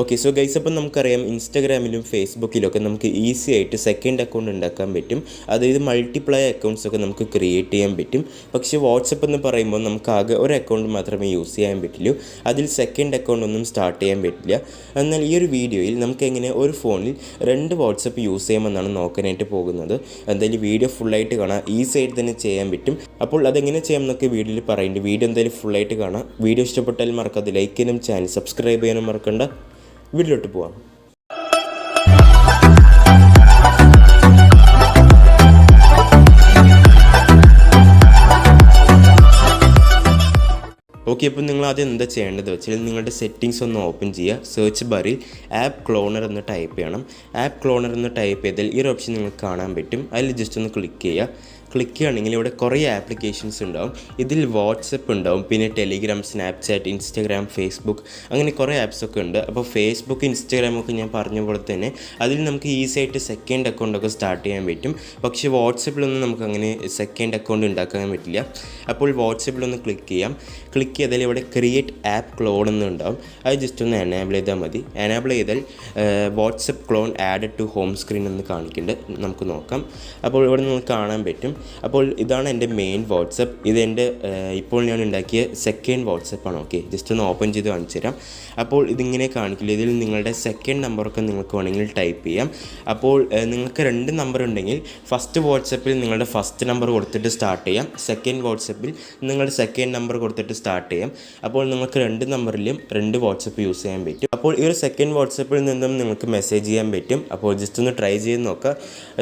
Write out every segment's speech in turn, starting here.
Okay, so guys, അപ്പം നമുക്കറിയാം ഇൻസ്റ്റാഗ്രാമിലും ഫേസ്ബുക്കിലൊക്കെ നമുക്ക് ഈസി ആയിട്ട് സെക്കൻഡ് അക്കൗണ്ട് ഉണ്ടാക്കാൻ പറ്റും. അതായത് മൾട്ടിപ്ലൈ അക്കൗണ്ട്സൊക്കെ നമുക്ക് ക്രിയേറ്റ് ചെയ്യാൻ പറ്റും. പക്ഷേ വാട്സപ്പ് എന്ന് പറയുമ്പോൾ നമുക്ക് ആകെ ഒരു അക്കൗണ്ട് മാത്രമേ യൂസ് ചെയ്യാൻ പറ്റുള്ളൂ. അതിൽ സെക്കൻഡ് അക്കൗണ്ട് ഒന്നും സ്റ്റാർട്ട് ചെയ്യാൻ പറ്റില്ല. എന്നാൽ ഈ ഒരു വീഡിയോയിൽ നമുക്ക് എങ്ങനെ ഒരു ഫോണിൽ 2 വാട്സപ്പ് യൂസ് ചെയ്യാമെന്നാണ് നോക്കാനായിട്ട് പോകുന്നത്. എന്തായാലും വീഡിയോ ഫുള്ളായിട്ട് കാണാം, ഈസി ആയിട്ട് തന്നെ ചെയ്യാൻ പറ്റും. അപ്പോൾ അതെങ്ങനെ ചെയ്യാമെന്നൊക്കെ വീഡിയോയിൽ പറയുന്നുണ്ട്. വീഡിയോ എന്തായാലും ഫുള്ളായിട്ട് കാണാം. വീഡിയോ ഇഷ്ടപ്പെട്ടാൽ മറക്കാതെ ലൈക്ക് ചെയ്യാനും ചാനൽ സബ്സ്ക്രൈബ് ചെയ്യാനും മറക്കണ്ട. വീട്ടിലോട്ട് പോവാം. ഓക്കെ, അപ്പോൾ നിങ്ങൾ ആദ്യം എന്താ ചെയ്യേണ്ടത് വെച്ചാൽ നിങ്ങളുടെ സെറ്റിങ്സ് ഒന്ന് ഓപ്പൺ ചെയ്യുക. സെർച്ച് ബാറിൽ ആപ്പ് ക്ലോണർ എന്ന് ടൈപ്പ് ചെയ്യണം. ആപ്പ് ക്ലോണർ എന്ന് ടൈപ്പ് ചെയ്താൽ ഈ ഒരു ഓപ്ഷൻ നിങ്ങൾക്ക് കാണാൻ പറ്റും. അതിൽ ജസ്റ്റ് ഒന്ന് ക്ലിക്ക് ചെയ്യുക. ക്ലിക്ക് ചെയ്യുകയാണെങ്കിൽ ഇവിടെ കുറേ ആപ്ലിക്കേഷൻസ് ഉണ്ടാവും. ഇതിൽ വാട്സപ്പ് ഉണ്ടാവും, പിന്നെ ടെലിഗ്രാം, സ്നാപ്ചാറ്റ്, ഇൻസ്റ്റാഗ്രാം, ഫേസ്ബുക്ക്, അങ്ങനെ കുറേ ആപ്സൊക്കെ ഉണ്ട്. അപ്പോൾ ഫേസ്ബുക്ക്, ഇൻസ്റ്റാഗ്രാമൊക്കെ ഞാൻ പറഞ്ഞ പോലെ തന്നെ അതിൽ നമുക്ക് ഈസി ആയിട്ട് സെക്കൻഡ് അക്കൗണ്ടൊക്കെ സ്റ്റാർട്ട് ചെയ്യാൻ പറ്റും. പക്ഷേ വാട്സപ്പിലൊന്നും നമുക്ക് അങ്ങനെ സെക്കൻഡ് അക്കൗണ്ട് ഉണ്ടാക്കാൻ പറ്റില്ല. അപ്പോൾ വാട്സപ്പിലൊന്ന് ക്ലിക്ക് ചെയ്യാം. ക്ലിക്ക് ചെയ്താൽ ഇവിടെ ക്രിയേറ്റ് ആപ്പ് ക്ലോൺ എന്നുണ്ടാവും. അത് ജസ്റ്റ് ഒന്ന് എനേബിൾ ചെയ്താൽ മതി. എനേബിൾ ചെയ്താൽ WhatsApp clone added to home screen എന്ന് കാണിക്കുന്നുണ്ട്. നമുക്ക് നോക്കാം. അപ്പോൾ ഇവിടെ നിങ്ങൾക്ക് കാണാൻ പറ്റും. അപ്പോൾ ഇതാണ് എൻ്റെ മെയിൻ വാട്സപ്പ്. ഇതെൻ്റെ ഇപ്പോൾ ഞാൻ ഉണ്ടാക്കിയ സെക്കൻഡ് വാട്സപ്പാണ്. ഓക്കെ, ജസ്റ്റ് ഒന്ന് ഓപ്പൺ ചെയ്ത് കാണിച്ചു തരാം. അപ്പോൾ ഇതിങ്ങനെ കാണിക്കില്ല. ഇതിൽ നിങ്ങളുടെ സെക്കൻഡ് നമ്പറൊക്കെ നിങ്ങൾക്ക് വേണമെങ്കിൽ ടൈപ്പ് ചെയ്യാം. അപ്പോൾ നിങ്ങൾക്ക് 2 നമ്പർ ഉണ്ടെങ്കിൽ ഫസ്റ്റ് വാട്സപ്പിൽ നിങ്ങളുടെ ഫസ്റ്റ് നമ്പർ കൊടുത്തിട്ട് സ്റ്റാർട്ട് ചെയ്യാം. സെക്കൻഡ് വാട്സപ്പിൽ നിങ്ങളുടെ സെക്കൻഡ് നമ്പർ കൊടുത്തിട്ട് സ്റ്റാർട്ട് ചെയ്യാം. അപ്പോൾ നിങ്ങൾക്ക് 2 നമ്പറിലും 2 വാട്സപ്പ് യൂസ് ചെയ്യാൻ പറ്റും. അപ്പോൾ ഈ ഒരു സെക്കൻഡ് വാട്സപ്പിൽ നിന്നും നിങ്ങൾക്ക് മെസ്സേജ് ചെയ്യാൻ പറ്റും. അപ്പോൾ ജസ്റ്റ് ഒന്ന് ട്രൈ ചെയ്ത് നോക്കുക.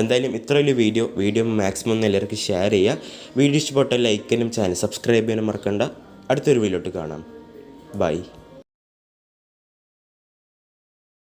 എന്തായാലും ഇത്ര വലിയ വീഡിയോ മാക്സിമം ഒന്ന് എല്ലാവർക്കും ഷെയർ ചെയ്യുക. വീഡിയോ ഇഷ്ടപ്പെട്ടാൽ ലൈക്ക് ചെയ്യാനും ചാനൽ സബ്സ്ക്രൈബ് ചെയ്യാനും മറക്കണ്ട. അടുത്തൊരു വീഡിയോട്ട് കാണാം. ബൈ.